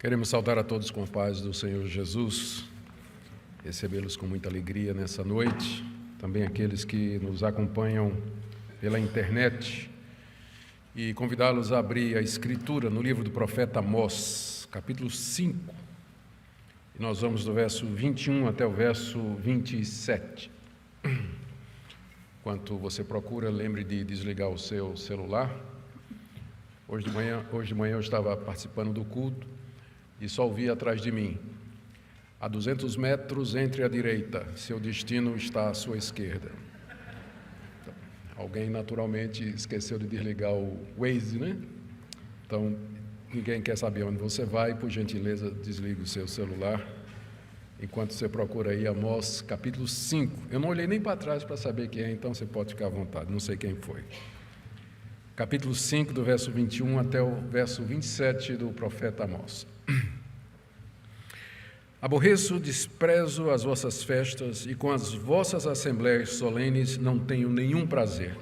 Queremos saudar a todos com a paz do Senhor Jesus, recebê-los com muita alegria nessa noite, também aqueles que nos acompanham pela internet, e convidá-los a abrir a Escritura no livro do profeta Amós, capítulo 5, e nós vamos do verso 21 até o verso 27. Enquanto você procura, lembre de desligar o seu celular. Hoje de manhã eu estava participando do culto e só ouvi atrás de mim: a 200 metros entre a direita, seu destino está à sua esquerda. Alguém naturalmente esqueceu de desligar o Waze, né? Então, ninguém quer saber onde você vai, por gentileza, desligue o seu celular. Enquanto você procura aí Amós, capítulo 5. Eu não olhei nem para trás para saber quem é, então você pode ficar à vontade, não sei quem foi. Capítulo 5, do verso 21 até o verso 27 do profeta Amós. Aborreço, desprezo as vossas festas, e com as vossas assembléias solenes não tenho nenhum prazer.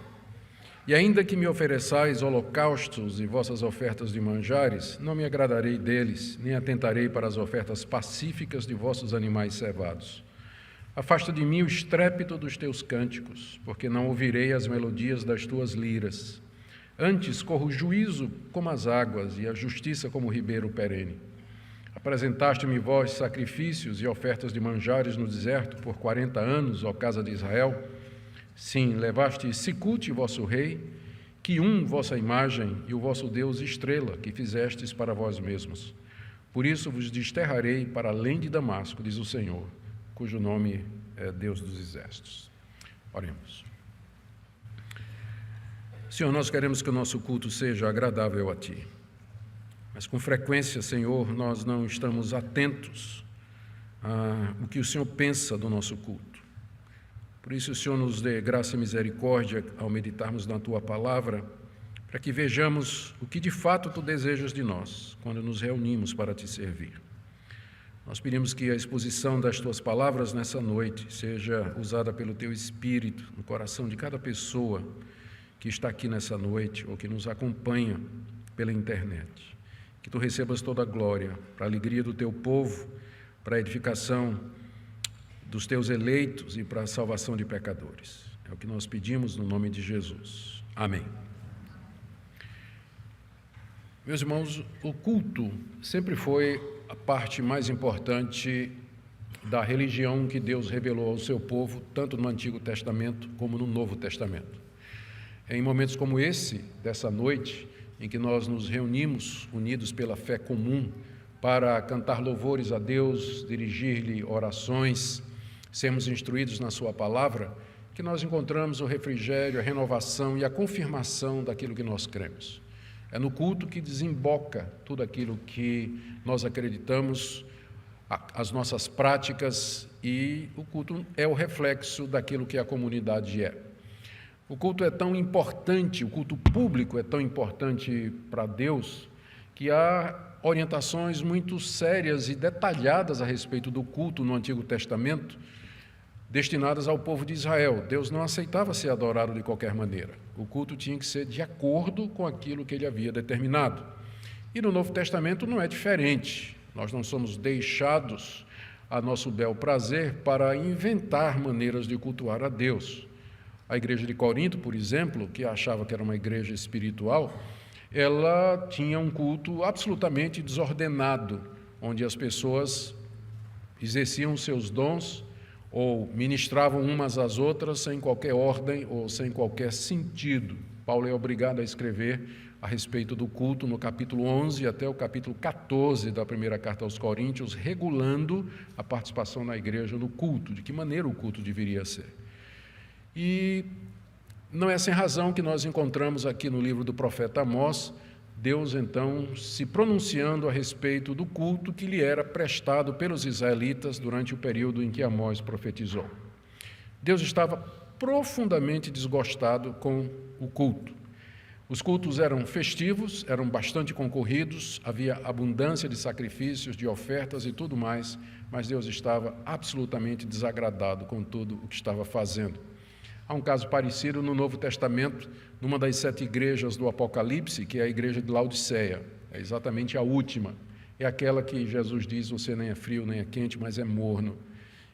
E ainda que me ofereçais holocaustos e vossas ofertas de manjares, não me agradarei deles, nem atentarei para as ofertas pacíficas de vossos animais cevados. Afasta de mim o estrépito dos teus cânticos, porque não ouvirei as melodias das tuas liras. Antes corra o juízo como as águas e a justiça como o ribeiro perene. Apresentaste-me vós sacrifícios e ofertas de manjares no deserto por 40 anos, ó casa de Israel. Sim, levaste Sicute, vosso rei, Quium, vossa imagem, e o vosso Deus estrela, que fizestes para vós mesmos. Por isso vos desterrarei para além de Damasco, diz o Senhor, cujo nome é Deus dos exércitos. Oremos. Senhor, nós queremos que o nosso culto seja agradável a Ti. Mas com frequência, Senhor, nós não estamos atentos ao que o Senhor pensa do nosso culto. Por isso, o Senhor nos dê graça e misericórdia ao meditarmos na Tua palavra, para que vejamos o que de fato Tu desejas de nós, quando nos reunimos para Te servir. Nós pedimos que a exposição das Tuas palavras nessa noite seja usada pelo Teu Espírito no coração de cada pessoa que está aqui nessa noite ou que nos acompanha pela internet. Que Tu recebas toda a glória para a alegria do Teu povo, para a edificação dos Teus eleitos e para a salvação de pecadores. É o que nós pedimos no nome de Jesus. Amém. Meus irmãos, o culto sempre foi a parte mais importante da religião que Deus revelou ao seu povo, tanto no Antigo Testamento como no Novo Testamento. É em momentos como esse, dessa noite, em que nós nos reunimos, unidos pela fé comum, para cantar louvores a Deus, dirigir-lhe orações, sermos instruídos na Sua palavra, que nós encontramos o refrigério, a renovação e a confirmação daquilo que nós cremos. É no culto que desemboca tudo aquilo que nós acreditamos, as nossas práticas, e o culto é o reflexo daquilo que a comunidade é. O culto é tão importante, o culto público é tão importante para Deus, que há orientações muito sérias e detalhadas a respeito do culto no Antigo Testamento, destinadas ao povo de Israel. Deus não aceitava ser adorado de qualquer maneira. O culto tinha que ser de acordo com aquilo que Ele havia determinado. E no Novo Testamento não é diferente. Nós não somos deixados a nosso bel prazer para inventar maneiras de cultuar a Deus. A igreja de Corinto, por exemplo, que achava que era uma igreja espiritual, ela tinha um culto absolutamente desordenado, onde as pessoas exerciam seus dons ou ministravam umas às outras sem qualquer ordem ou sem qualquer sentido. Paulo é obrigado a escrever a respeito do culto no capítulo 11 até o capítulo 14 da primeira carta aos Coríntios, regulando a participação na igreja no culto, de que maneira o culto deveria ser. E não é sem razão que nós encontramos aqui no livro do profeta Amós, Deus então se pronunciando a respeito do culto que lhe era prestado pelos israelitas durante o período em que Amós profetizou. Deus estava profundamente desgostado com o culto. Os cultos eram festivos, eram bastante concorridos, havia abundância de sacrifícios, de ofertas e tudo mais, mas Deus estava absolutamente desagradado com tudo o que estava fazendo. Há um caso parecido no Novo Testamento, numa das 7 igrejas do Apocalipse, que é a igreja de Laodiceia. É exatamente a última. é aquela que Jesus diz, você nem é frio nem é quente, mas é morno.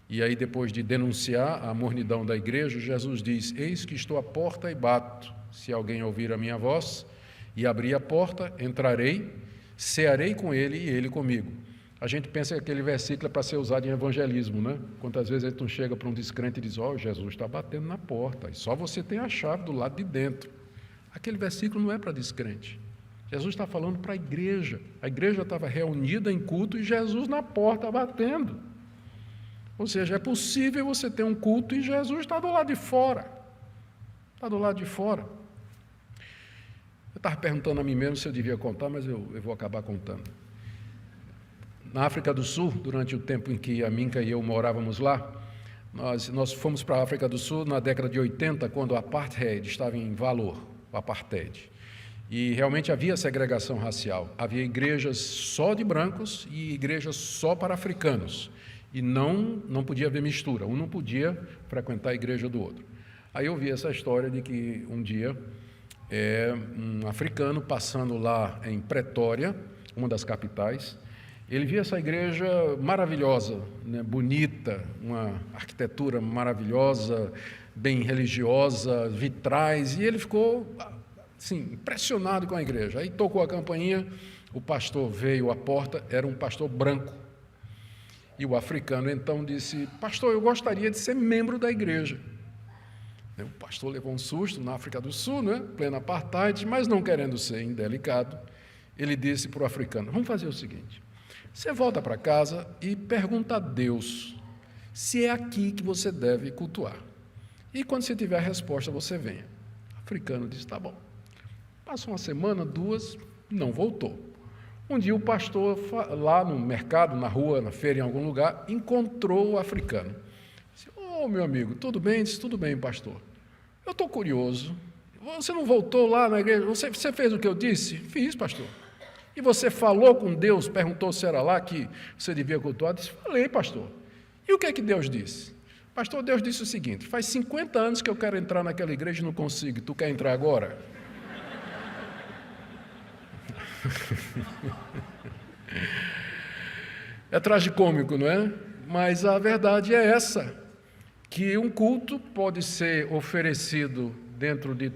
E aí, depois de denunciar a mornidão da igreja, Jesus diz, eis que estou à porta e bato. Se alguém ouvir a minha voz e abrir a porta, entrarei, cearei com ele e ele comigo. A gente pensa que aquele versículo é para ser usado em evangelismo, né? Quantas vezes a gente não chega para um descrente e diz, Jesus está batendo na porta, e só você tem a chave do lado de dentro. Aquele versículo não é para descrente. Jesus está falando para a igreja estava reunida em culto e Jesus na porta batendo. Ou seja, é possível você ter um culto e Jesus está do lado de fora. Está do lado de fora. Eu estava perguntando a mim mesmo se eu devia contar, mas eu vou acabar contando. Na África do Sul, durante o tempo em que a Minka e eu morávamos lá, nós fomos para a África do Sul na década de 80, quando o apartheid estava em valor, o apartheid. E realmente havia segregação racial. Havia igrejas só de brancos e igrejas só para africanos. E não podia haver mistura, um não podia frequentar a igreja do outro. Aí eu vi essa história de que um dia um africano passando lá em Pretória, uma das capitais, ele via essa igreja maravilhosa, né, bonita, uma arquitetura maravilhosa, bem religiosa, vitrais, e ele ficou assim, impressionado com a igreja. Aí tocou a campainha, o pastor veio à porta, era um pastor branco. E o africano então disse, pastor, eu gostaria de ser membro da igreja. O pastor levou um susto na África do Sul, né? Pleno apartheid, mas não querendo ser indelicado, ele disse para o africano, vamos fazer o seguinte, você volta para casa e pergunta a Deus se é aqui que você deve cultuar. E quando você tiver a resposta, você venha. O africano disse, tá bom. Passou uma semana, duas, não voltou. Um dia o pastor, lá no mercado, na rua, na feira, em algum lugar, encontrou o africano. Disse, meu amigo, tudo bem? Disse, tudo bem, pastor. Eu estou curioso. Você não voltou lá na igreja? Você fez o que eu disse? Fiz, pastor. E você falou com Deus, perguntou se era lá que você devia cultuar? Disse, falei, pastor. E o que é que Deus disse? Pastor, Deus disse o seguinte, faz 50 anos que eu quero entrar naquela igreja e não consigo. Tu quer entrar agora? É tragicômico, não é? Mas a verdade é essa, que um culto pode ser oferecido dentro de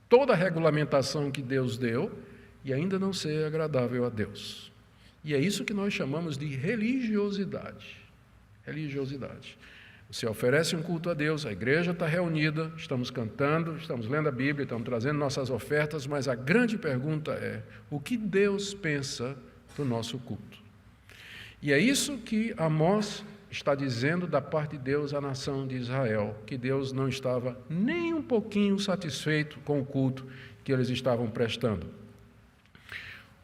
toda a regulamentação que Deus deu e ainda não ser agradável a Deus. E é isso que nós chamamos de religiosidade. Religiosidade. Você oferece um culto a Deus, a igreja está reunida, estamos cantando, estamos lendo a Bíblia, estamos trazendo nossas ofertas, mas a grande pergunta é, o que Deus pensa do nosso culto? E é isso que Amós está dizendo da parte de Deus à nação de Israel, que Deus não estava nem um pouquinho satisfeito com o culto que eles estavam prestando.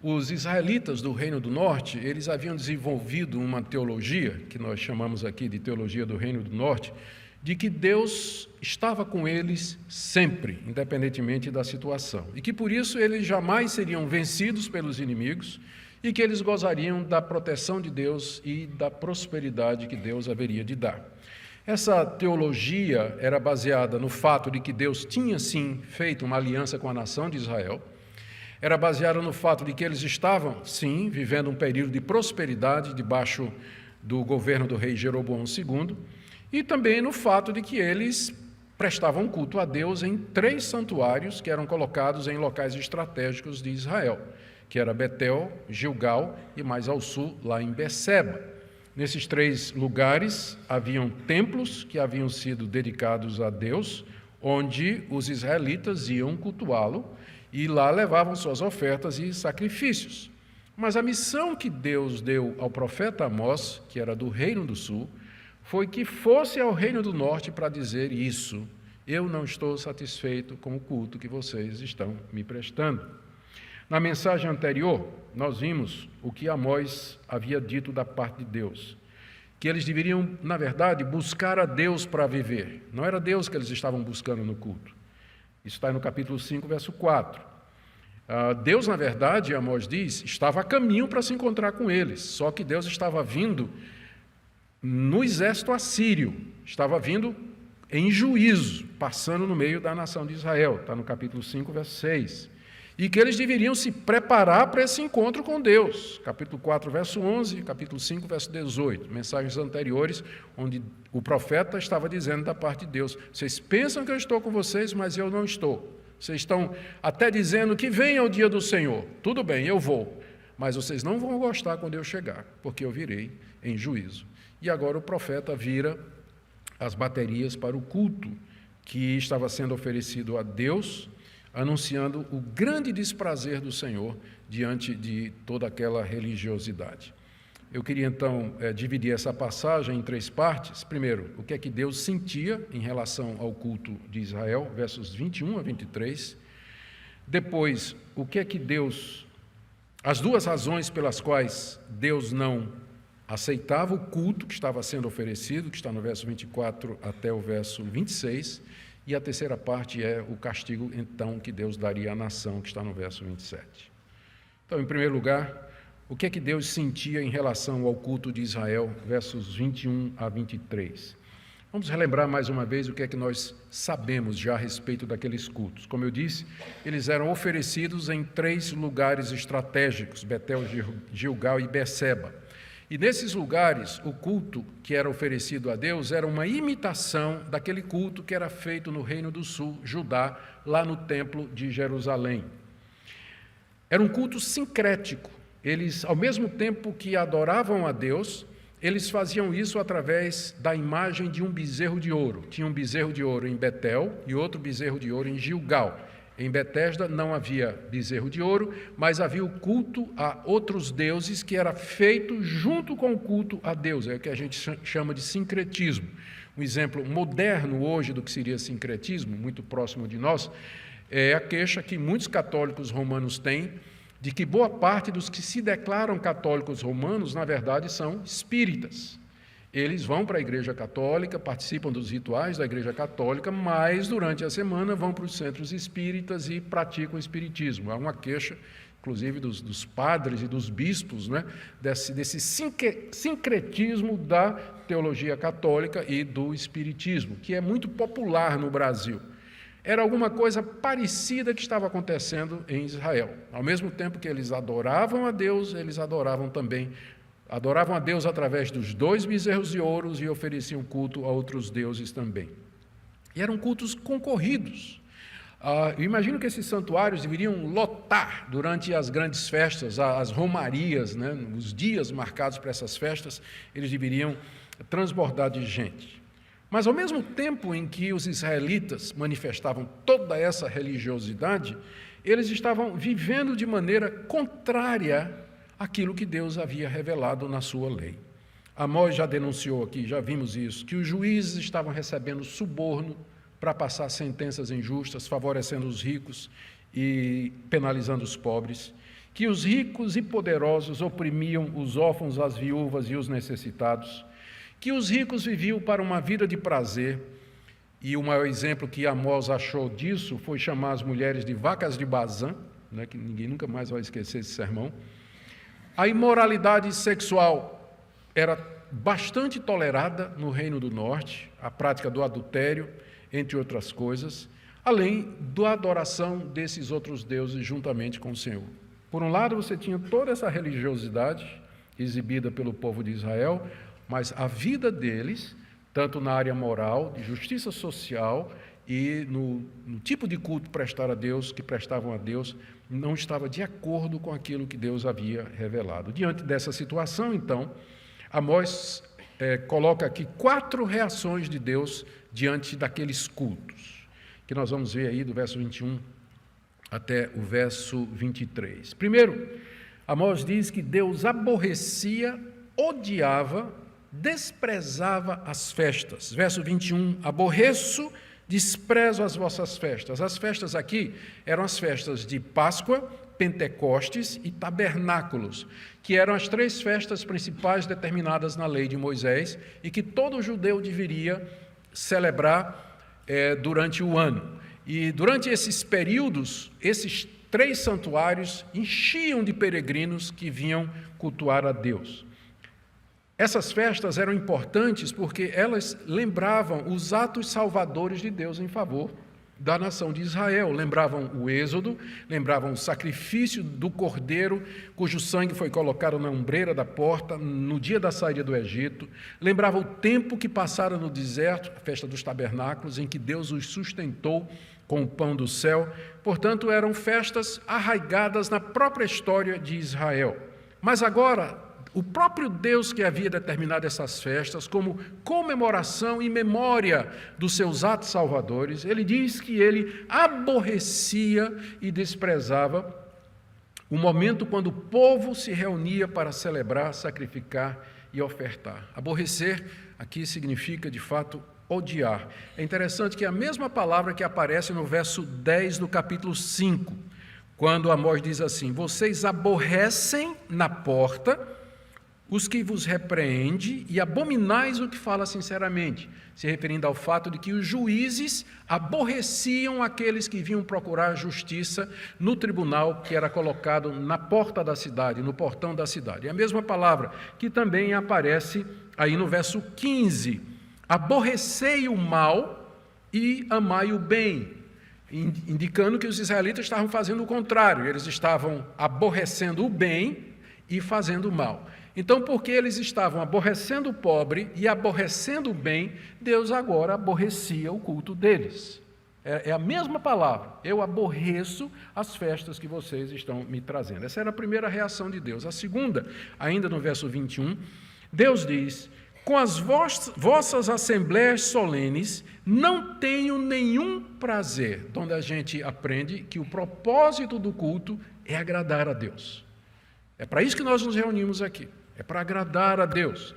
Os israelitas do Reino do Norte, eles haviam desenvolvido uma teologia, que nós chamamos aqui de teologia do Reino do Norte, de que Deus estava com eles sempre, independentemente da situação, e que por isso eles jamais seriam vencidos pelos inimigos e que eles gozariam da proteção de Deus e da prosperidade que Deus haveria de dar. Essa teologia era baseada no fato de que Deus tinha, sim, feito uma aliança com a nação de Israel, era baseada no fato de que eles estavam, sim, vivendo um período de prosperidade debaixo do governo do rei Jeroboão II, e também no fato de que eles prestavam culto a Deus em 3 santuários que eram colocados em locais estratégicos de Israel, que era Betel, Gilgal e mais ao sul, lá em Beceba. Nesses 3 lugares haviam templos que haviam sido dedicados a Deus, onde os israelitas iam cultuá-lo, e lá levavam suas ofertas e sacrifícios. Mas a missão que Deus deu ao profeta Amós, que era do Reino do Sul, foi que fosse ao Reino do Norte para dizer isso, eu não estou satisfeito com o culto que vocês estão me prestando. Na mensagem anterior, nós vimos o que Amós havia dito da parte de Deus, que eles deveriam, na verdade, buscar a Deus para viver. Não era Deus que eles estavam buscando no culto. Isso está no capítulo 5, verso 4. Deus, na verdade, Amós diz, estava a caminho para se encontrar com eles, só que Deus estava vindo no exército assírio, estava vindo em juízo, passando no meio da nação de Israel, está no capítulo 5, verso 6. e que eles deveriam se preparar para esse encontro com Deus. Capítulo 4, verso 11, capítulo 5, verso 18, mensagens anteriores, onde o profeta estava dizendo da parte de Deus: vocês pensam que eu estou com vocês, mas eu não estou. Vocês estão até dizendo que venha o dia do Senhor. Tudo bem, eu vou, mas vocês não vão gostar quando eu chegar, porque eu virei em juízo. E agora o profeta vira as baterias para o culto que estava sendo oferecido a Deus, anunciando o grande desprazer do Senhor diante de toda aquela religiosidade. Eu queria, então, dividir essa passagem em 3 partes. Primeiro, o que é que Deus sentia em relação ao culto de Israel, versos 21 a 23. Depois, o que é que Deus... as 2 razões pelas quais Deus não aceitava o culto que estava sendo oferecido, que está no verso 24 até o verso 26. E a terceira parte é o castigo, então, que Deus daria à nação, que está no verso 27. Então, em primeiro lugar, o que é que Deus sentia em relação ao culto de Israel, versos 21 a 23. Vamos relembrar mais uma vez o que é que nós sabemos já a respeito daqueles cultos. Como eu disse, eles eram oferecidos em 3 lugares estratégicos: Betel, Gilgal e Berseba. E nesses lugares, o culto que era oferecido a Deus era uma imitação daquele culto que era feito no Reino do Sul, Judá, lá no Templo de Jerusalém. Era um culto sincrético. Eles, ao mesmo tempo que adoravam a Deus, eles faziam isso através da imagem de um bezerro de ouro. Tinha um bezerro de ouro em Betel e outro bezerro de ouro em Gilgal. Em Betesda não havia bezerro de ouro, mas havia o culto a outros deuses que era feito junto com o culto a Deus. É o que a gente chama de sincretismo. Um exemplo moderno hoje do que seria sincretismo, muito próximo de nós, é a queixa que muitos católicos romanos têm de que boa parte dos que se declaram católicos romanos, na verdade, são espíritas. Eles vão para a Igreja Católica, participam dos rituais da Igreja Católica, mas durante a semana vão para os centros espíritas e praticam o espiritismo. Há uma queixa, inclusive, dos padres e dos bispos, né, desse sincretismo da teologia católica e do espiritismo, que é muito popular no Brasil. Era alguma coisa parecida que estava acontecendo em Israel. Ao mesmo tempo que eles adoravam a Deus, eles adoravam a Deus através dos 2 bezerros de ouro e ofereciam culto a outros deuses também. E eram cultos concorridos. Eu imagino que esses santuários deveriam lotar durante as grandes festas, as romarias, né, os dias marcados para essas festas, eles deveriam transbordar de gente. Mas, ao mesmo tempo em que os israelitas manifestavam toda essa religiosidade, eles estavam vivendo de maneira contrária àquilo que Deus havia revelado na sua lei. Amós já denunciou aqui, já vimos isso, que os juízes estavam recebendo suborno para passar sentenças injustas, favorecendo os ricos e penalizando os pobres, que os ricos e poderosos oprimiam os órfãos, as viúvas e os necessitados, que os ricos viviam para uma vida de prazer, e o maior exemplo que Amós achou disso foi chamar as mulheres de vacas de Bazã, né, que ninguém nunca mais vai esquecer esse sermão. A imoralidade sexual era bastante tolerada no Reino do Norte, a prática do adultério, entre outras coisas, além da adoração desses outros deuses juntamente com o Senhor. Por um lado, você tinha toda essa religiosidade exibida pelo povo de Israel, mas a vida deles, tanto na área moral, de justiça social e no tipo de culto prestar a Deus, que prestavam a Deus, não estava de acordo com aquilo que Deus havia revelado. Diante dessa situação, então, Amós coloca aqui 4 reações de Deus diante daqueles cultos, que nós vamos ver aí do verso 21 até o verso 23. Primeiro, Amós diz que Deus aborrecia, odiava, desprezava as festas. Verso 21, aborreço, desprezo as vossas festas. As festas aqui eram as festas de Páscoa, Pentecostes e Tabernáculos, que eram as 3 festas principais determinadas na lei de Moisés e que todo judeu deveria celebrar durante o ano. E durante esses períodos, esses 3 santuários enchiam de peregrinos que vinham cultuar a Deus. Essas festas eram importantes porque elas lembravam os atos salvadores de Deus em favor da nação de Israel. Lembravam o êxodo, lembravam o sacrifício do cordeiro, cujo sangue foi colocado na ombreira da porta no dia da saída do Egito. Lembravam o tempo que passaram no deserto, a festa dos tabernáculos, em que Deus os sustentou com o pão do céu. Portanto, eram festas arraigadas na própria história de Israel. Mas agora, o próprio Deus que havia determinado essas festas como comemoração e memória dos seus atos salvadores, ele diz que ele aborrecia e desprezava o momento quando o povo se reunia para celebrar, sacrificar e ofertar. Aborrecer aqui significa, de fato, odiar. É interessante que é a mesma palavra que aparece no verso 10 do capítulo 5, quando Amós diz assim: vocês aborrecem na porta os que vos repreende e abominais o que fala sinceramente, se referindo ao fato de que os juízes aborreciam aqueles que vinham procurar justiça no tribunal que era colocado na porta da cidade, no portão da cidade. É a mesma palavra que também aparece aí no verso 15: aborrecei o mal e amai o bem, indicando que os israelitas estavam fazendo o contrário, eles estavam aborrecendo o bem e fazendo o mal. Então, porque eles estavam aborrecendo o pobre e aborrecendo o bem, Deus agora aborrecia o culto deles. É a mesma palavra: eu aborreço as festas que vocês estão me trazendo. Essa era a primeira reação de Deus. A segunda, ainda no verso 21, Deus diz: com as vossas assembleias solenes não tenho nenhum prazer, onde a gente aprende que o propósito do culto é agradar a Deus. É para isso que nós nos reunimos aqui, é para agradar a Deus.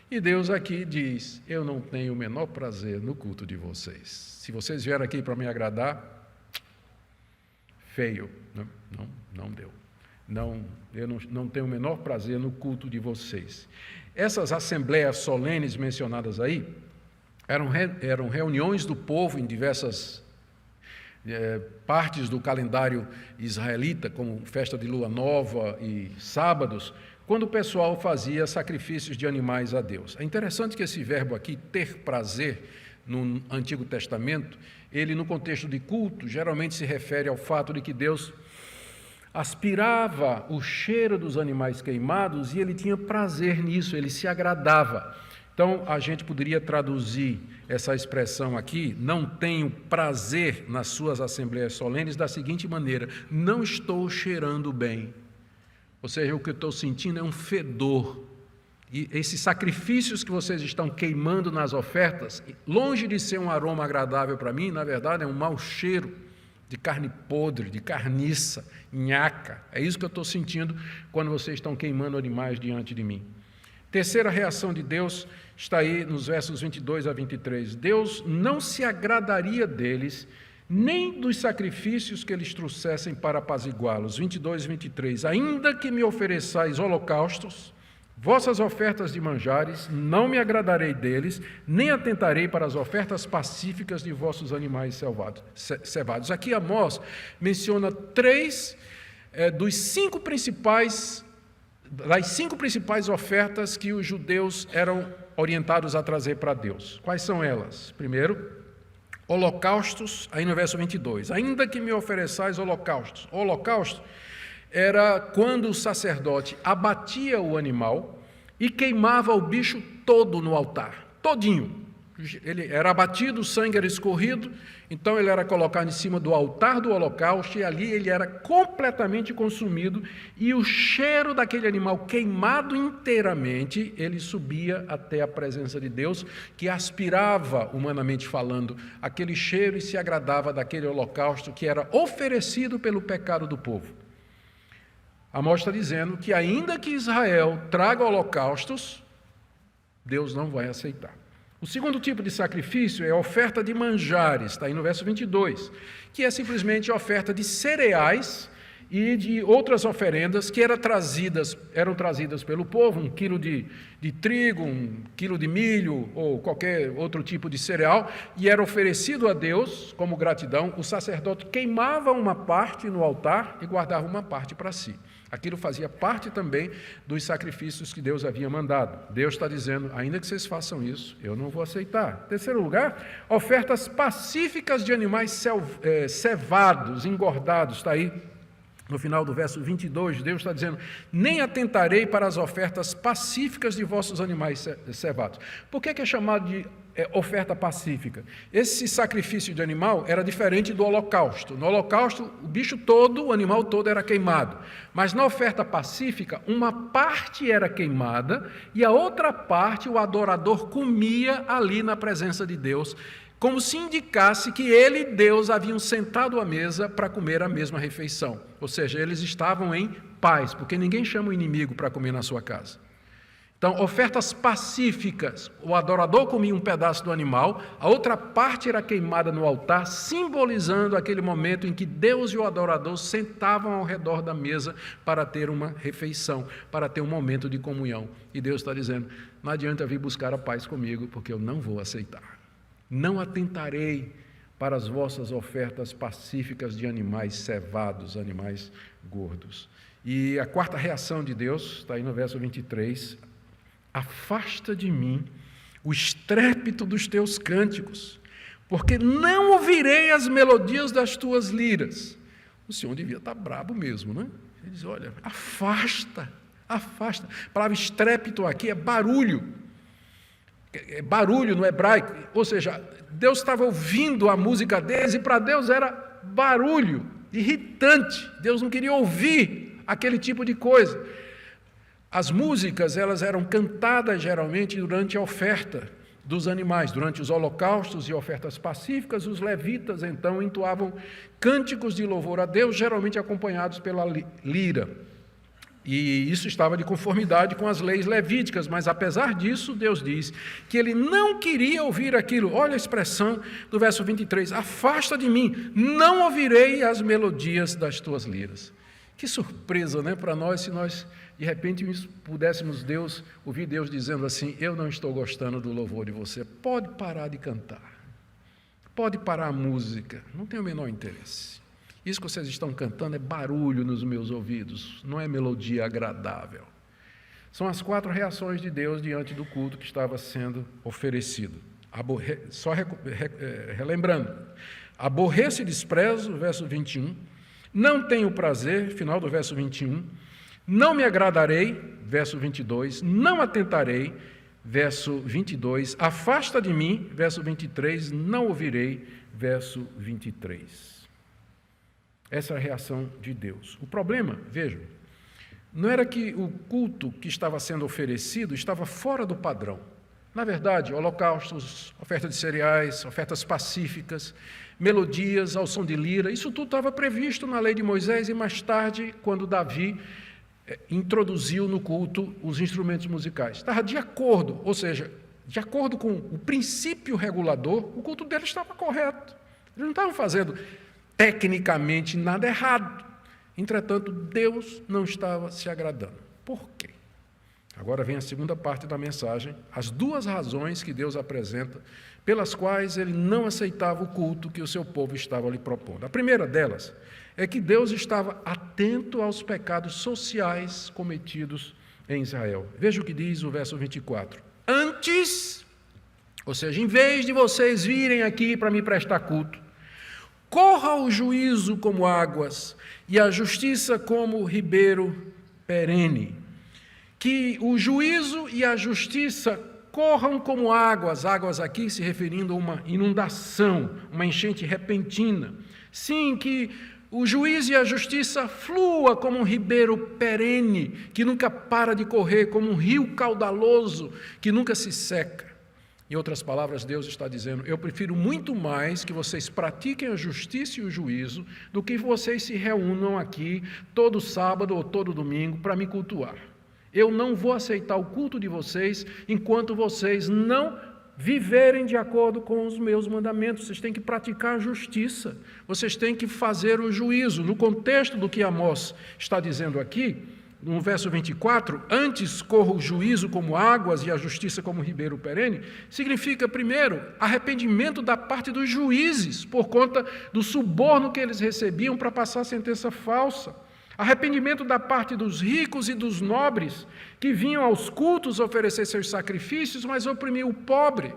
E Deus aqui diz: eu não tenho o menor prazer no culto de vocês. Se vocês vieram aqui para me agradar, feio, não deu. Eu não tenho o menor prazer no culto de vocês. Essas assembleias solenes mencionadas aí eram reuniões do povo em diversas partes do calendário israelita, como festa de lua nova e sábados, quando o pessoal fazia sacrifícios de animais a Deus. É interessante que esse verbo aqui, ter prazer, no Antigo Testamento, ele no contexto de culto, geralmente se refere ao fato de que Deus aspirava o cheiro dos animais queimados e ele tinha prazer nisso, ele se agradava. Então, a gente poderia traduzir essa expressão aqui: não tenho prazer nas suas assembleias solenes, da seguinte maneira: não estou cheirando bem. Ou seja, o que eu estou sentindo é um fedor. E esses sacrifícios que vocês estão queimando nas ofertas, longe de ser um aroma agradável para mim, na verdade é um mau cheiro de carne podre, de carniça, nhaca. É isso que eu estou sentindo quando vocês estão queimando animais diante de mim. Terceira reação de Deus está aí nos versos 22 a 23. Deus não se agradaria deles, nem dos sacrifícios que eles trouxessem para apaziguá-los. 22 e 23. Ainda que me ofereçais holocaustos, vossas ofertas de manjares, não me agradarei deles, nem atentarei para as ofertas pacíficas de vossos animais cevados. Aqui Amós menciona das cinco principais ofertas que os judeus eram orientados a trazer para Deus. Quais são elas? Primeiro, holocaustos, aí no verso 22. Ainda que me ofereçais holocaustos. O holocausto era quando o sacerdote abatia o animal e queimava o bicho todo no altar, todinho. Ele era abatido, o sangue era escorrido, então ele era colocado em cima do altar do holocausto e ali ele era completamente consumido e o cheiro daquele animal queimado inteiramente, ele subia até a presença de Deus, que aspirava, humanamente falando, aquele cheiro e se agradava daquele holocausto que era oferecido pelo pecado do povo. Amós está dizendo que ainda que Israel traga holocaustos, Deus não vai aceitar. O segundo tipo de sacrifício é a oferta de manjares, está aí no verso 22, que é simplesmente a oferta de cereais e de outras oferendas que eram trazidas pelo povo, 1 quilo de trigo, 1 quilo de milho ou qualquer outro tipo de cereal, e era oferecido a Deus como gratidão. O sacerdote queimava uma parte no altar e guardava uma parte para si. Aquilo fazia parte também dos sacrifícios que Deus havia mandado. Deus está dizendo, ainda que vocês façam isso, eu não vou aceitar. Terceiro lugar, ofertas pacíficas de animais cevados, engordados, está aí no final do verso 22, Deus está dizendo, nem atentarei para as ofertas pacíficas de vossos animais cevados. Por que é chamado de oferta pacífica? Esse sacrifício de animal era diferente do holocausto. No holocausto, o bicho todo, o animal todo era queimado. Mas na oferta pacífica, uma parte era queimada e a outra parte o adorador comia ali na presença de Deus, como se indicasse que ele e Deus haviam sentado à mesa para comer a mesma refeição. Ou seja, eles estavam em paz, porque ninguém chama o inimigo para comer na sua casa. Então, ofertas pacíficas, o adorador comia um pedaço do animal, a outra parte era queimada no altar, simbolizando aquele momento em que Deus e o adorador sentavam ao redor da mesa para ter uma refeição, para ter um momento de comunhão. E Deus está dizendo, não adianta vir buscar a paz comigo, porque eu não vou aceitar. Não atentarei para as vossas ofertas pacíficas de animais cevados, animais gordos. E a quarta reação de Deus, está aí no verso 23, afasta de mim o estrépito dos teus cânticos, porque não ouvirei as melodias das tuas liras. O Senhor devia estar brabo mesmo, né? Ele diz, olha, afasta. A palavra estrépito aqui é barulho. Barulho no hebraico, ou seja, Deus estava ouvindo a música deles e para Deus era barulho, irritante. Deus não queria ouvir aquele tipo de coisa. As músicas, elas eram cantadas geralmente durante a oferta dos animais, durante os holocaustos e ofertas pacíficas. Os levitas então entoavam cânticos de louvor a Deus, geralmente acompanhados pela lira. E isso estava de conformidade com as leis levíticas, mas apesar disso, Deus diz que ele não queria ouvir aquilo. Olha a expressão do verso 23, afasta de mim, não ouvirei as melodias das tuas liras. Que surpresa, né, para nós, se nós de repente pudéssemos ouvir Deus dizendo assim, eu não estou gostando do louvor de você, pode parar de cantar, pode parar a música, não tenho o menor interesse. Isso que vocês estão cantando é barulho nos meus ouvidos, não é melodia agradável. São as 4 reações de Deus diante do culto que estava sendo oferecido. Relembrando, aborreço e desprezo, verso 21, não tenho prazer, final do verso 21, não me agradarei, verso 22, não atentarei, verso 22, afasta de mim, verso 23, não ouvirei, verso 23. Essa é a reação de Deus. O problema, vejam, não era que o culto que estava sendo oferecido estava fora do padrão. Na verdade, holocaustos, oferta de cereais, ofertas pacíficas, melodias ao som de lira, isso tudo estava previsto na lei de Moisés e mais tarde, quando Davi introduziu no culto os instrumentos musicais. Estava de acordo, ou seja, de acordo com o princípio regulador, o culto deles estava correto. Eles não estavam fazendo tecnicamente nada errado. Entretanto, Deus não estava se agradando. Por quê? Agora vem a segunda parte da mensagem, as 2 razões que Deus apresenta, pelas quais ele não aceitava o culto que o seu povo estava lhe propondo. A primeira delas é que Deus estava atento aos pecados sociais cometidos em Israel. Veja o que diz o verso 24. Antes, ou seja, em vez de vocês virem aqui para me prestar culto, corra o juízo como águas e a justiça como ribeiro perene. Que o juízo e a justiça corram como águas aqui se referindo a uma inundação, uma enchente repentina. Sim, que o juízo e a justiça flua como um ribeiro perene, que nunca para de correr, como um rio caudaloso, que nunca se seca. Em outras palavras, Deus está dizendo, eu prefiro muito mais que vocês pratiquem a justiça e o juízo do que vocês se reúnam aqui todo sábado ou todo domingo para me cultuar. Eu não vou aceitar o culto de vocês enquanto vocês não viverem de acordo com os meus mandamentos, vocês têm que praticar a justiça, vocês têm que fazer o juízo. No contexto do que Amós está dizendo aqui, no verso 24, antes corra o juízo como águas e a justiça como ribeiro perene, significa, primeiro, arrependimento da parte dos juízes, por conta do suborno que eles recebiam para passar sentença falsa. Arrependimento da parte dos ricos e dos nobres, que vinham aos cultos oferecer seus sacrifícios, mas oprimiam o pobre,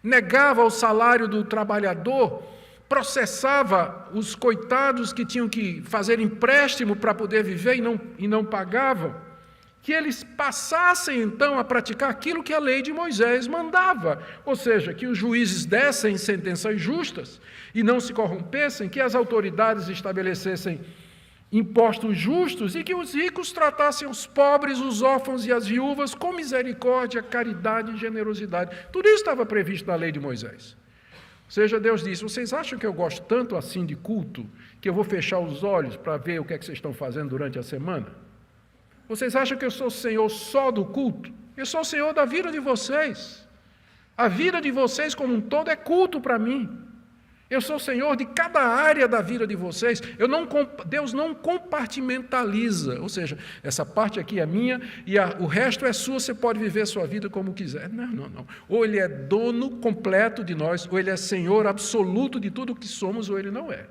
negava o salário do trabalhador, processava os coitados que tinham que fazer empréstimo para poder viver e não pagavam, que eles passassem então a praticar aquilo que a lei de Moisés mandava, ou seja, que os juízes dessem sentenças justas e não se corrompessem, que as autoridades estabelecessem impostos justos e que os ricos tratassem os pobres, os órfãos e as viúvas com misericórdia, caridade e generosidade. Tudo isso estava previsto na lei de Moisés. Ou seja, Deus disse, vocês acham que eu gosto tanto assim de culto, que eu vou fechar os olhos para ver o que é que vocês estão fazendo durante a semana? Vocês acham que eu sou o Senhor só do culto? Eu sou o Senhor da vida de vocês. A vida de vocês como um todo é culto para mim. Eu sou o Senhor de cada área da vida de vocês. Deus não compartimentaliza, ou seja, essa parte aqui é minha e o resto é sua, você pode viver a sua vida como quiser. Não. Ou Ele é dono completo de nós, ou Ele é Senhor absoluto de tudo o que somos, ou Ele não é.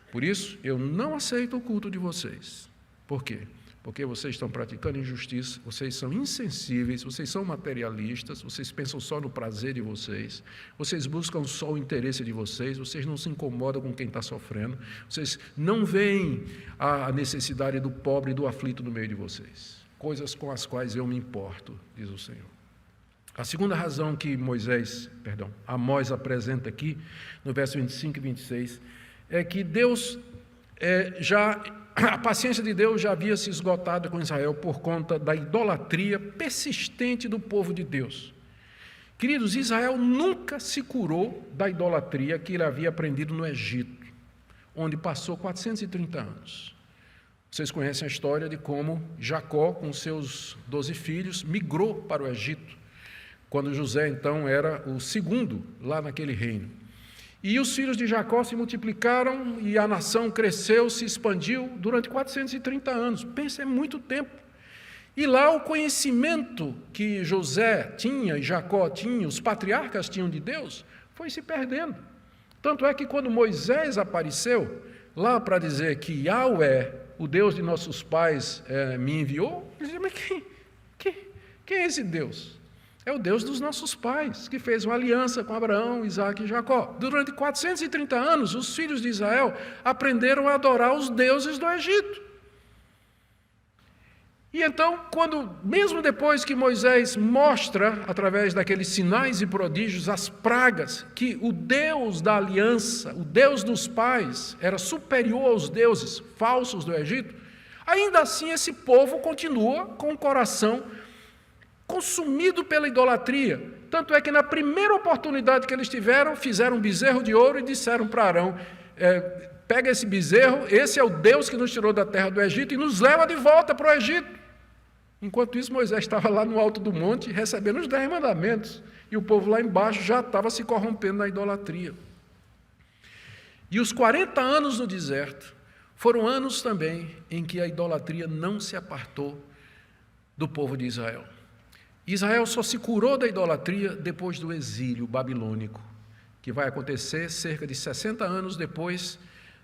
Por isso, eu não aceito o culto de vocês. Por quê? Porque vocês estão praticando injustiça, vocês são insensíveis, vocês são materialistas, vocês pensam só no prazer de vocês, vocês buscam só o interesse de vocês não se incomodam com quem está sofrendo, vocês não veem a necessidade do pobre e do aflito no meio de vocês, coisas com as quais eu me importo, diz o Senhor. A segunda razão que Amós apresenta aqui, no verso 25 e 26, é que a paciência de Deus já havia se esgotado com Israel por conta da idolatria persistente do povo de Deus. Queridos, Israel nunca se curou da idolatria que ele havia aprendido no Egito, onde passou 430 anos. Vocês conhecem a história de como Jacó, com seus 12 filhos, migrou para o Egito, quando José, então, era o segundo lá naquele reino. E os filhos de Jacó se multiplicaram e a nação cresceu, se expandiu durante 430 anos. Pensa, é muito tempo. E lá o conhecimento que José tinha e Jacó tinha, os patriarcas tinham de Deus, foi se perdendo. Tanto é que quando Moisés apareceu lá para dizer que Yahweh, o Deus de nossos pais, me enviou, ele disse, mas quem é esse Deus? É o Deus dos nossos pais, que fez uma aliança com Abraão, Isaque e Jacó. Durante 430 anos, os filhos de Israel aprenderam a adorar os deuses do Egito. E então, mesmo depois que Moisés mostra, através daqueles sinais e prodígios, as pragas, que o Deus da aliança, o Deus dos pais, era superior aos deuses falsos do Egito, ainda assim esse povo continua com o coração consumido pela idolatria. Tanto é que na primeira oportunidade que eles tiveram, fizeram um bezerro de ouro e disseram para Arão, pega esse bezerro, esse é o Deus que nos tirou da terra do Egito e nos leva de volta para o Egito. Enquanto isso, Moisés estava lá no alto do monte recebendo os 10 mandamentos e o povo lá embaixo já estava se corrompendo na idolatria. E os 40 anos no deserto foram anos também em que a idolatria não se apartou do povo de Israel. Israel só se curou da idolatria depois do exílio babilônico, que vai acontecer cerca de 60 anos depois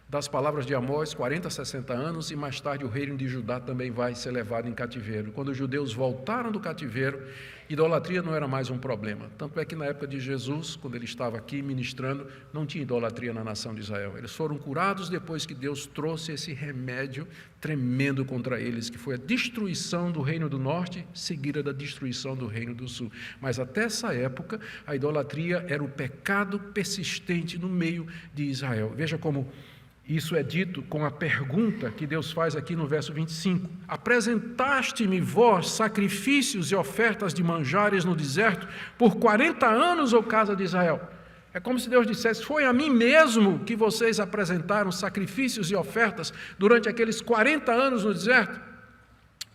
das palavras de Amós, 40, 60 anos, e mais tarde o reino de Judá também vai ser levado em cativeiro. Quando os judeus voltaram do cativeiro, idolatria não era mais um problema. Tanto é que na época de Jesus, quando ele estava aqui ministrando, não tinha idolatria na nação de Israel. Eles foram curados depois que Deus trouxe esse remédio tremendo contra eles, que foi a destruição do reino do norte, seguida da destruição do reino do sul. Mas até essa época, a idolatria era o pecado persistente no meio de Israel. Veja como isso é dito com a pergunta que Deus faz aqui no verso 25. Apresentaste-me vós sacrifícios e ofertas de manjares no deserto por 40 anos, ó casa de Israel. É como se Deus dissesse, foi a mim mesmo que vocês apresentaram sacrifícios e ofertas durante aqueles 40 anos no deserto.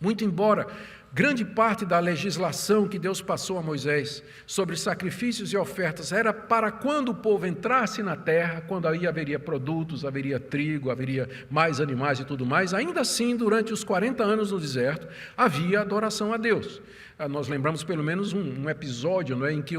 Muito embora grande parte da legislação que Deus passou a Moisés sobre sacrifícios e ofertas era para quando o povo entrasse na terra, quando aí haveria produtos, haveria trigo, haveria mais animais e tudo mais. Ainda assim, durante os 40 anos no deserto, havia adoração a Deus. Nós lembramos pelo menos um episódio, não é, em que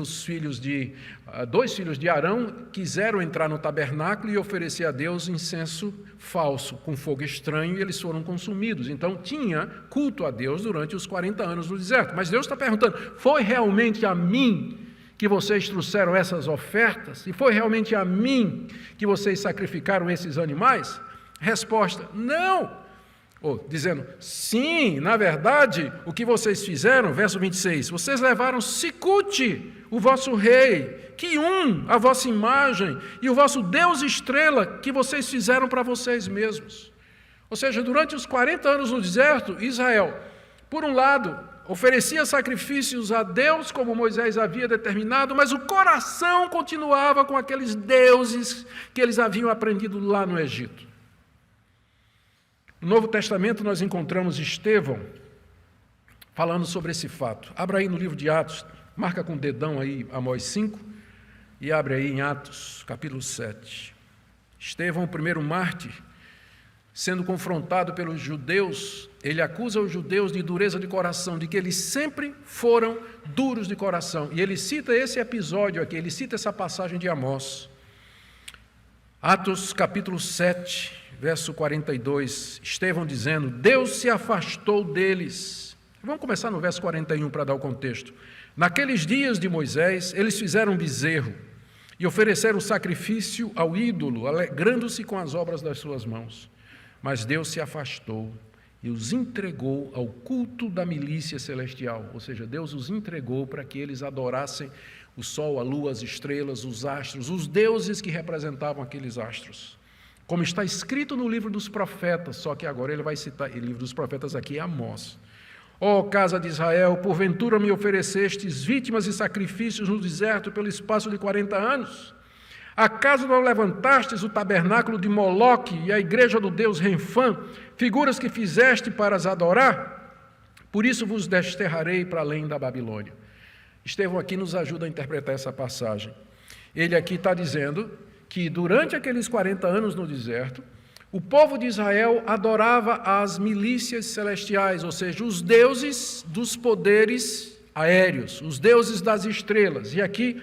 dois filhos de Arão quiseram entrar no tabernáculo e oferecer a Deus incenso falso, com fogo estranho, e eles foram consumidos. Então tinha culto a Deus durante os 40 anos no deserto. Mas Deus está perguntando, foi realmente a mim que vocês trouxeram essas ofertas? E foi realmente a mim que vocês sacrificaram esses animais? Resposta, não. Dizendo, sim, na verdade, o que vocês fizeram, verso 26, vocês levaram Sicute, o vosso rei, Quium, a vossa imagem, e o vosso Deus estrela, que vocês fizeram para vocês mesmos. Ou seja, durante os 40 anos no deserto, Israel, por um lado, oferecia sacrifícios a Deus, como Moisés havia determinado, mas o coração continuava com aqueles deuses que eles haviam aprendido lá no Egito. No Novo Testamento nós encontramos Estevão falando sobre esse fato. Abra aí no livro de Atos, marca com o dedão aí Amós 5 e abre aí em Atos, capítulo 7. Estevão, o primeiro mártir, sendo confrontado pelos judeus, ele acusa os judeus de dureza de coração, de que eles sempre foram duros de coração. E ele cita esse episódio aqui, ele cita essa passagem de Amós. Atos, capítulo 7, verso 42, Estevão dizendo, Deus se afastou deles. Vamos começar no verso 41 para dar o contexto. Naqueles dias de Moisés, eles fizeram um bezerro e ofereceram sacrifício ao ídolo, alegrando-se com as obras das suas mãos. Mas Deus se afastou e os entregou ao culto da milícia celestial. Ou seja, Deus os entregou para que eles adorassem o sol, a lua, as estrelas, os astros, os deuses que representavam aqueles astros. Como está escrito no livro dos profetas, só que agora ele vai citar, o livro dos profetas aqui é Amós. Ó casa de Israel, porventura me oferecestes vítimas e sacrifícios no deserto pelo espaço de 40 anos? Acaso não levantastes o tabernáculo de Moloque e a igreja do deus Renfã, figuras que fizeste para as adorar? Por isso vos desterrarei para além da Babilônia. Estevão aqui nos ajuda a interpretar essa passagem. Ele aqui está dizendo que durante aqueles 40 anos no deserto, o povo de Israel adorava as milícias celestiais, ou seja, os deuses dos poderes aéreos, os deuses das estrelas. E aqui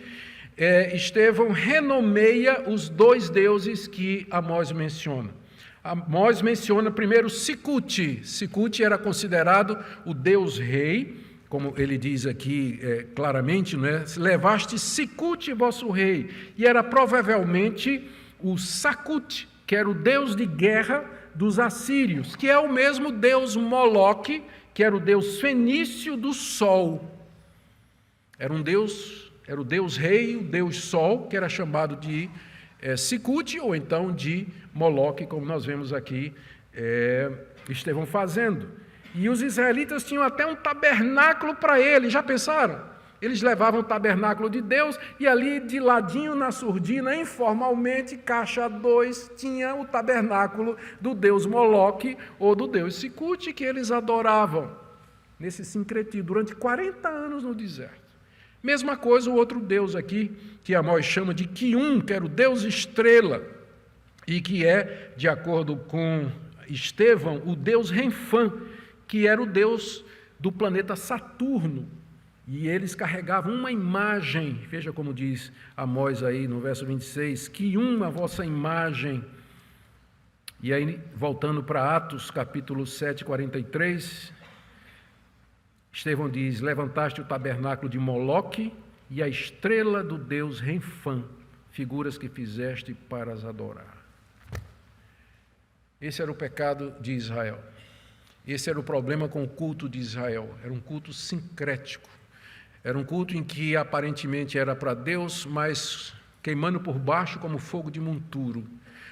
Estevão renomeia os dois deuses que Amós menciona. Amós menciona primeiro Sicute. Sicute era considerado o deus rei, como ele diz aqui claramente, não é? Levaste Sicute, vosso rei, e era provavelmente o Sakute, que era o deus de guerra dos assírios, que é o mesmo deus Moloque, que era o deus fenício do sol. Era o deus rei, o deus sol, que era chamado de Sicute, ou então de Moloque, como nós vemos aqui Estevão fazendo. E os israelitas tinham até um tabernáculo para ele, já pensaram? Eles levavam o tabernáculo de Deus e ali de ladinho na surdina, informalmente, caixa 2, tinha o tabernáculo do deus Moloque ou do deus Sicute, que eles adoravam nesse sincretismo durante 40 anos no deserto. Mesma coisa o outro deus aqui, que Amós chama de Quium, que era o deus estrela, e que é, de acordo com Estevão, o deus Renfã, que era o deus do planeta Saturno. E eles carregavam uma imagem, veja como diz Amós aí no verso 26, Quium, a vossa imagem. E aí, voltando para Atos, capítulo 7, 43, Estevão diz, levantaste o tabernáculo de Moloque e a estrela do deus Renfã, figuras que fizeste para as adorar. Esse era o pecado de Israel. Esse era o problema com o culto de Israel. Era um culto sincrético. Era um culto em que aparentemente era para Deus, mas queimando por baixo como fogo de monturo.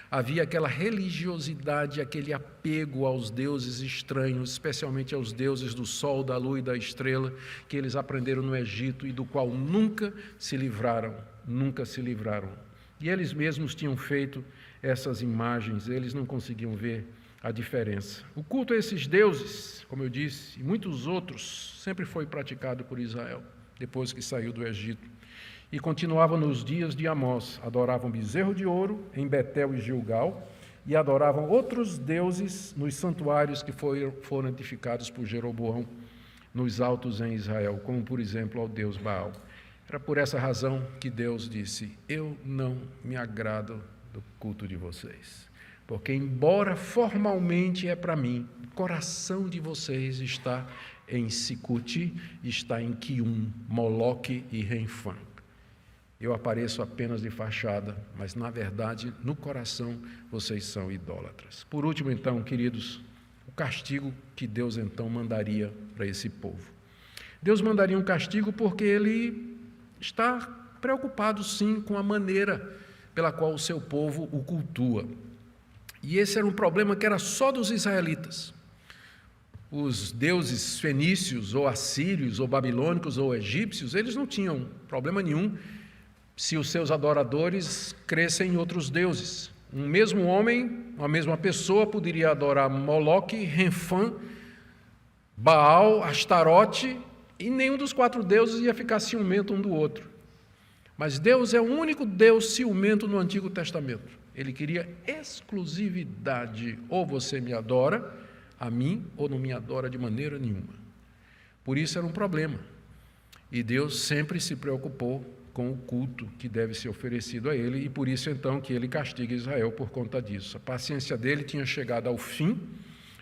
Havia aquela religiosidade, aquele apego aos deuses estranhos, especialmente aos deuses do sol, da lua e da estrela, que eles aprenderam no Egito e do qual nunca se livraram. E eles mesmos tinham feito essas imagens, eles não conseguiam ver a diferença. O culto a esses deuses, como eu disse, e muitos outros, sempre foi praticado por Israel, depois que saiu do Egito. E continuava nos dias de Amós. Adoravam bezerro de ouro em Betel e Gilgal, e adoravam outros deuses nos santuários que foram edificados por Jeroboão nos altos em Israel, como, por exemplo, ao deus Baal. Era por essa razão que Deus disse: eu não me agrado do culto de vocês, porque embora formalmente é para mim, o coração de vocês está em Sicuti, está em Quium, Moloque e Renfã. Eu apareço apenas de fachada, mas na verdade, no coração, vocês são idólatras. Por último, então, queridos, o castigo que Deus então mandaria para esse povo. Deus mandaria um castigo porque Ele está preocupado, sim, com a maneira pela qual o seu povo o cultua. E esse era um problema que era só dos israelitas. Os deuses fenícios, ou assírios, ou babilônicos, ou egípcios, eles não tinham problema nenhum se os seus adoradores crescem em outros deuses. Um mesmo homem, uma mesma pessoa, poderia adorar Moloque, Renfã, Baal, Astarote, e nenhum dos 4 deuses ia ficar ciumento um do outro. Mas Deus é o único Deus ciumento no Antigo Testamento. Ele queria exclusividade. Ou você me adora a mim, ou não me adora de maneira nenhuma. Por isso era um problema. E Deus sempre se preocupou com o culto que deve ser oferecido a Ele, e por isso então que Ele castiga Israel por conta disso. A paciência dele tinha chegado ao fim,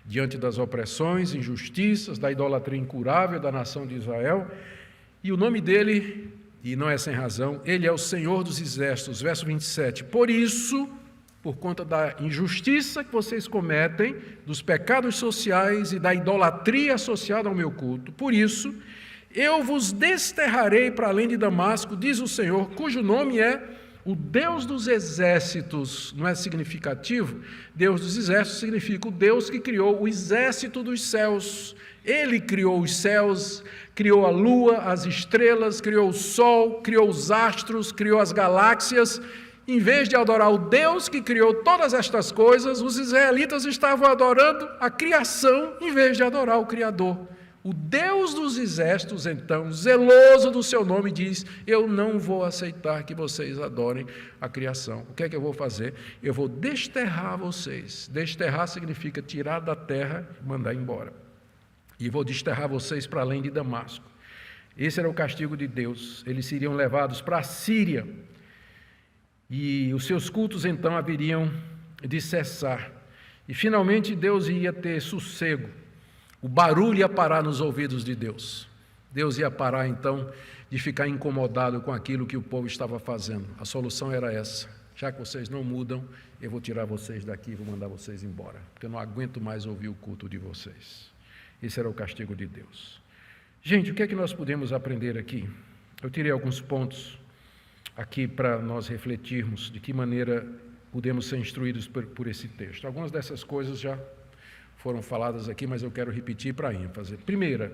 diante das opressões, injustiças, da idolatria incurável da nação de Israel, e o nome dele, e não é sem razão, Ele é o Senhor dos Exércitos, verso 27, por isso, por conta da injustiça que vocês cometem, dos pecados sociais e da idolatria associada ao meu culto, por isso, eu vos desterrarei para além de Damasco, diz o Senhor, cujo nome é o Deus dos exércitos. Não é significativo? Deus dos exércitos significa o Deus que criou o exército dos céus. Ele criou os céus, criou a lua, as estrelas, criou o sol, criou os astros, criou as galáxias. Em vez de adorar o Deus que criou todas estas coisas, os israelitas estavam adorando a criação em vez de adorar o Criador. O Deus dos exércitos, então, zeloso do seu nome, diz: eu não vou aceitar que vocês adorem a criação. O que é que eu vou fazer? Eu vou desterrar vocês. Desterrar significa tirar da terra e mandar embora. E vou desterrar vocês para além de Damasco. Esse era o castigo de Deus. Eles seriam levados para a Síria. E os seus cultos, então, haveriam de cessar. E, finalmente, Deus ia ter sossego. O barulho ia parar nos ouvidos de Deus. Deus ia parar, então, de ficar incomodado com aquilo que o povo estava fazendo. A solução era essa: já que vocês não mudam, eu vou tirar vocês daqui e vou mandar vocês embora, porque eu não aguento mais ouvir o culto de vocês. Esse era o castigo de Deus. Gente, o que é que nós podemos aprender aqui? Eu tirei alguns pontos aqui para nós refletirmos de que maneira podemos ser instruídos por esse texto. Algumas dessas coisas já foram faladas aqui, mas eu quero repetir para ênfase. Primeira,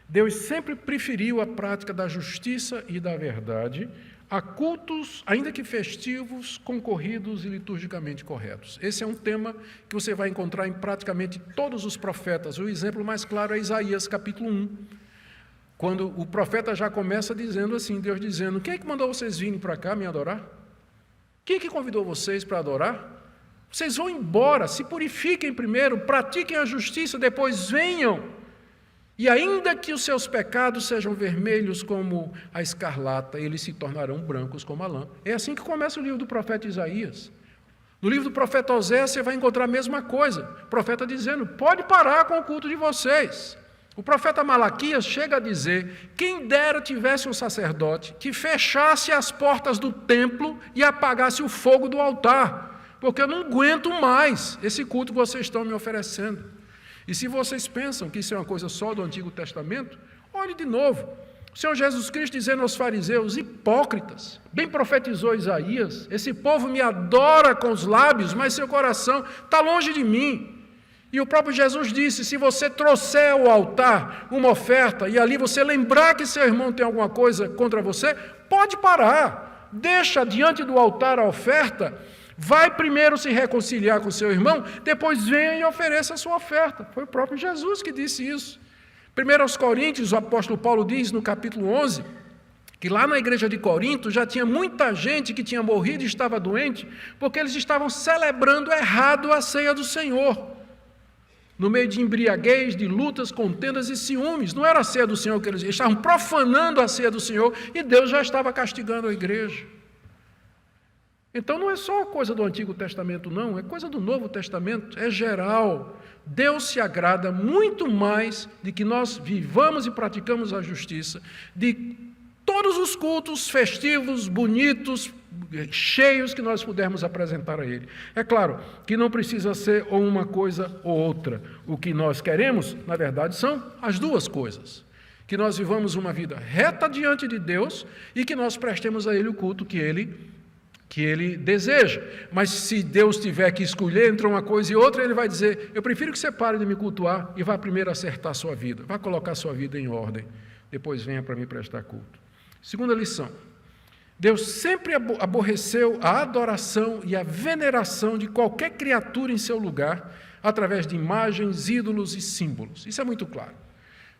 Deus sempre preferiu a prática da justiça e da verdade a cultos, ainda que festivos, concorridos e liturgicamente corretos. Esse é um tema que você vai encontrar em praticamente todos os profetas. O exemplo mais claro é Isaías, capítulo 1, quando o profeta já começa dizendo assim, Deus dizendo: quem é que mandou vocês virem para cá me adorar? Quem é que convidou vocês para adorar? Vocês vão embora, se purifiquem primeiro, pratiquem a justiça, depois venham. E ainda que os seus pecados sejam vermelhos como a escarlata, eles se tornarão brancos como a lã. É assim que começa o livro do profeta Isaías. No livro do profeta Oséias você vai encontrar a mesma coisa. O profeta dizendo: pode parar com o culto de vocês. O profeta Malaquias chega a dizer: quem dera tivesse um sacerdote que fechasse as portas do templo e apagasse o fogo do altar, porque eu não aguento mais esse culto que vocês estão me oferecendo. E se vocês pensam que isso é uma coisa só do Antigo Testamento, olhe de novo. O Senhor Jesus Cristo dizendo aos fariseus: hipócritas, bem profetizou Isaías, esse povo me adora com os lábios, mas seu coração está longe de mim. E o próprio Jesus disse: se você trouxer ao altar uma oferta e ali você lembrar que seu irmão tem alguma coisa contra você, pode parar, deixa diante do altar a oferta, Vai primeiro se reconciliar com seu irmão, depois venha e ofereça a sua oferta. Foi o próprio Jesus que disse isso. 1 Coríntios, o apóstolo Paulo diz no capítulo 11, que lá na igreja de Corinto já tinha muita gente que tinha morrido e estava doente, porque eles estavam celebrando errado a ceia do Senhor. No meio de embriaguez, de lutas, contendas e ciúmes. Não era a ceia do Senhor que eles estavam profanando a ceia do Senhor e Deus já estava castigando a igreja. Então não é só coisa do Antigo Testamento, não, é coisa do Novo Testamento, é geral. Deus se agrada muito mais de que nós vivamos e praticamos a justiça, de todos os cultos festivos, bonitos, cheios que nós pudermos apresentar a Ele. É claro que não precisa ser ou uma coisa ou outra. O que nós queremos, na verdade, são as duas coisas. Que nós vivamos uma vida reta diante de Deus e que nós prestemos a Ele o culto que Ele deseja. Mas se Deus tiver que escolher entre uma coisa e outra, Ele vai dizer, eu prefiro que você pare de me cultuar e vá primeiro acertar a sua vida. Vá colocar a sua vida em ordem. Depois venha para me prestar culto. Segunda lição. Deus sempre aborreceu a adoração e a veneração de qualquer criatura em seu lugar, através de imagens, ídolos e símbolos. Isso é muito claro.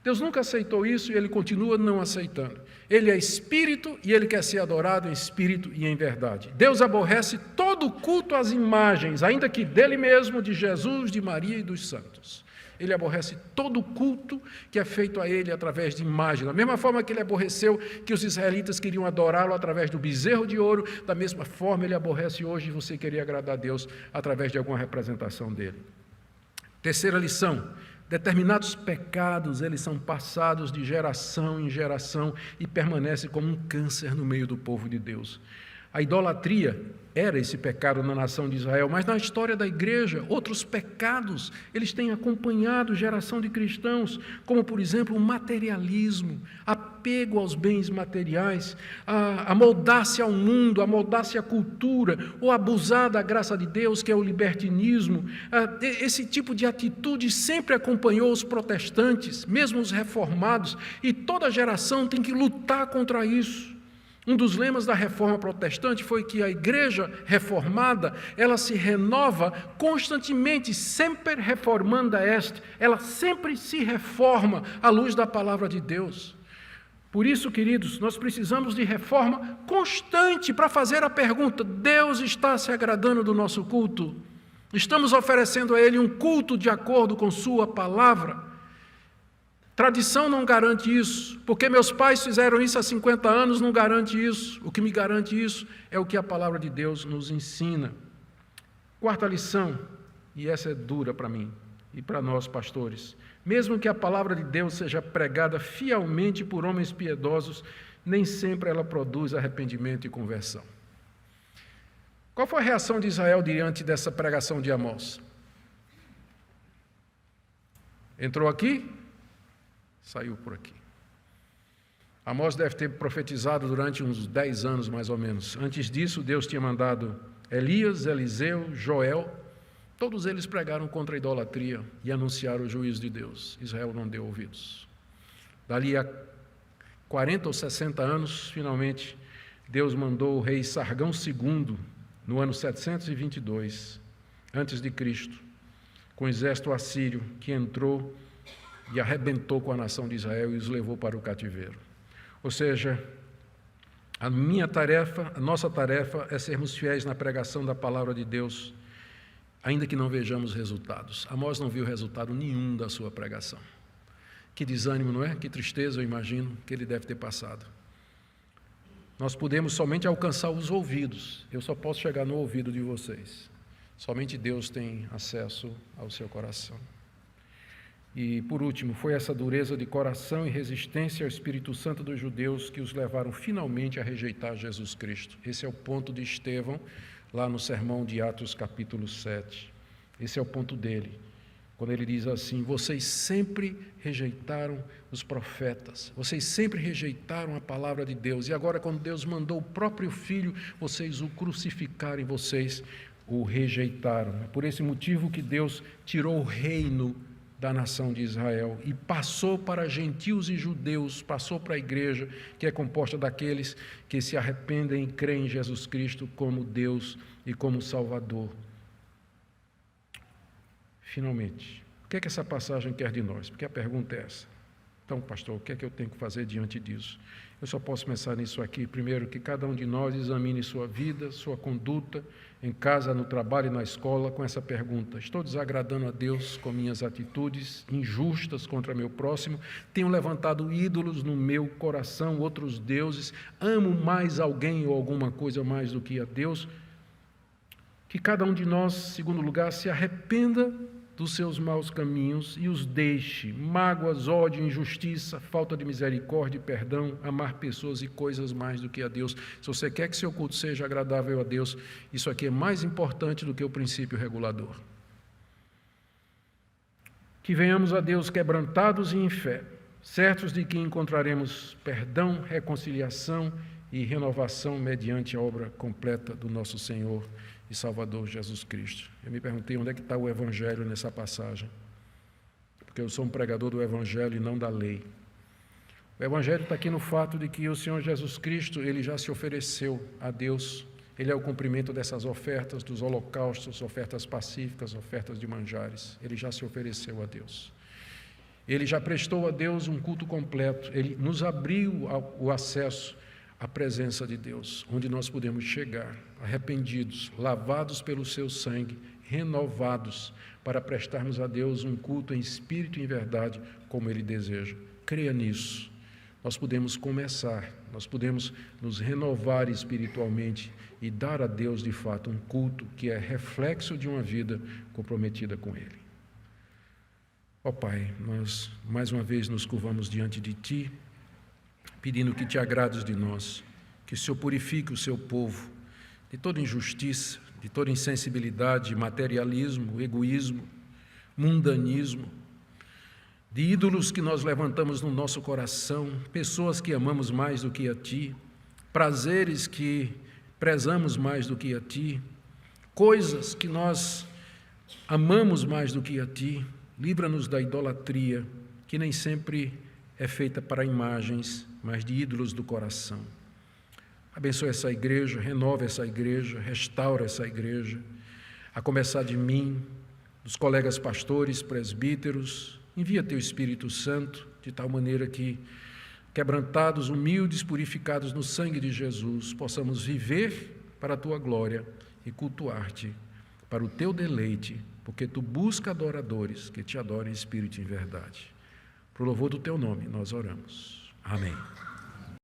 Deus nunca aceitou isso e Ele continua não aceitando. Ele é espírito e Ele quer ser adorado em espírito e em verdade. Deus aborrece todo culto às imagens, ainda que dele mesmo, de Jesus, de Maria e dos santos. Ele aborrece todo culto que é feito a Ele através de imagem. Da mesma forma que Ele aborreceu que os israelitas queriam adorá-lo através do bezerro de ouro, da mesma forma Ele aborrece hoje você querer agradar a Deus através de alguma representação dEle. Terceira lição. Determinados pecados, eles são passados de geração em geração e permanecem como um câncer no meio do povo de Deus. A idolatria era esse pecado na nação de Israel, mas na história da igreja, outros pecados, eles têm acompanhado geração de cristãos, como, por exemplo, o materialismo, apego aos bens materiais, a moldar-se ao mundo, a moldar-se à cultura, ou abusar da graça de Deus, que é o libertinismo. Esse tipo de atitude sempre acompanhou os protestantes, mesmo os reformados, e toda geração tem que lutar contra isso. Um dos lemas da reforma protestante foi que a igreja reformada, ela se renova constantemente, sempre reformanda est, ela sempre se reforma à luz da palavra de Deus. Por isso, queridos, nós precisamos de reforma constante para fazer a pergunta, Deus está se agradando do nosso culto? Estamos oferecendo a Ele um culto de acordo com sua palavra? Tradição não garante isso, porque meus pais fizeram isso há 50 anos, não garante isso. O que me garante isso é o que a palavra de Deus nos ensina. Quarta lição, e essa é dura para mim e para nós pastores. Mesmo que a palavra de Deus seja pregada fielmente por homens piedosos, nem sempre ela produz arrependimento e conversão. Qual foi a reação de Israel diante dessa pregação de Amós? Entrou aqui? Saiu por aqui. Amós deve ter profetizado durante uns 10 anos, mais ou menos. Antes disso, Deus tinha mandado Elias, Eliseu, Joel. Todos eles pregaram contra a idolatria e anunciaram o juízo de Deus. Israel não deu ouvidos. Dali a 40 ou 60 anos, finalmente, Deus mandou o rei Sargão II, no ano 722, antes de Cristo, com o exército assírio, que entrou e arrebentou com a nação de Israel e os levou para o cativeiro. Ou seja, a nossa tarefa é sermos fiéis na pregação da palavra de Deus, ainda que não vejamos resultados. Amós não viu resultado nenhum da sua pregação. Que desânimo, não é? Que tristeza, eu imagino, que ele deve ter passado. Nós podemos somente alcançar os ouvidos. Eu só posso chegar no ouvido de vocês. Somente Deus tem acesso ao seu coração. E, por último, foi essa dureza de coração e resistência ao Espírito Santo dos judeus que os levaram finalmente a rejeitar Jesus Cristo. Esse é o ponto de Estevão, lá no sermão de Atos capítulo 7. Esse é o ponto dele, quando ele diz assim, vocês sempre rejeitaram os profetas, vocês sempre rejeitaram a palavra de Deus, e agora quando Deus mandou o próprio Filho, vocês o crucificaram e vocês o rejeitaram. É por esse motivo que Deus tirou o reino da nação de Israel e passou para gentios e judeus, passou para a igreja, que é composta daqueles que se arrependem e creem em Jesus Cristo como Deus e como Salvador. Finalmente, o que é que essa passagem quer de nós? Porque a pergunta é essa. Então, pastor, o que é que eu tenho que fazer diante disso? Eu só posso pensar nisso aqui. Primeiro, que cada um de nós examine sua vida, sua conduta, em casa, no trabalho e na escola, com essa pergunta: estou desagradando a Deus com minhas atitudes injustas contra meu próximo? Tenho levantado ídolos no meu coração, outros deuses? Amo mais alguém ou alguma coisa mais do que a Deus? Que cada um de nós, em segundo lugar, se arrependa dos seus maus caminhos e os deixe. Mágoas, ódio, injustiça, falta de misericórdia e perdão, amar pessoas e coisas mais do que a Deus. Se você quer que seu culto seja agradável a Deus, isso aqui é mais importante do que o princípio regulador. Que venhamos a Deus quebrantados e em fé, certos de que encontraremos perdão, reconciliação e renovação mediante a obra completa do nosso Senhor e Salvador Jesus Cristo. Eu me perguntei onde é que está o Evangelho nessa passagem, porque eu sou um pregador do Evangelho e não da lei. O Evangelho está aqui no fato de que o Senhor Jesus Cristo, Ele já se ofereceu a Deus, Ele é o cumprimento dessas ofertas, dos holocaustos, ofertas pacíficas, ofertas de manjares. Ele já se ofereceu a Deus. Ele já prestou a Deus um culto completo, Ele nos abriu o acesso à presença de Deus, onde nós podemos chegar, arrependidos, lavados pelo seu sangue, renovados, para prestarmos a Deus um culto em espírito e em verdade, como Ele deseja. Creia nisso. Nós podemos começar, nós podemos nos renovar espiritualmente e dar a Deus, de fato, um culto que é reflexo de uma vida comprometida com Ele. Ó Pai, nós mais uma vez nos curvamos diante de Ti, pedindo que Te agrades de nós, que o Senhor purifique o Seu povo de toda injustiça, de toda insensibilidade, materialismo, egoísmo, mundanismo, de ídolos que nós levantamos no nosso coração, pessoas que amamos mais do que a Ti, prazeres que prezamos mais do que a Ti, coisas que nós amamos mais do que a Ti. Livra-nos da idolatria, que nem sempre é feita para imagens, mas de ídolos do coração. Abençoe essa igreja, renova essa igreja, restaura essa igreja, a começar de mim, dos colegas pastores, presbíteros. Envia Teu Espírito Santo, de tal maneira que, quebrantados, humildes, purificados no sangue de Jesus, possamos viver para a Tua glória e cultuar-Te para o Teu deleite, porque Tu busca adoradores que Te adorem em espírito e em verdade. Pro louvor do Teu nome, nós oramos. Amém.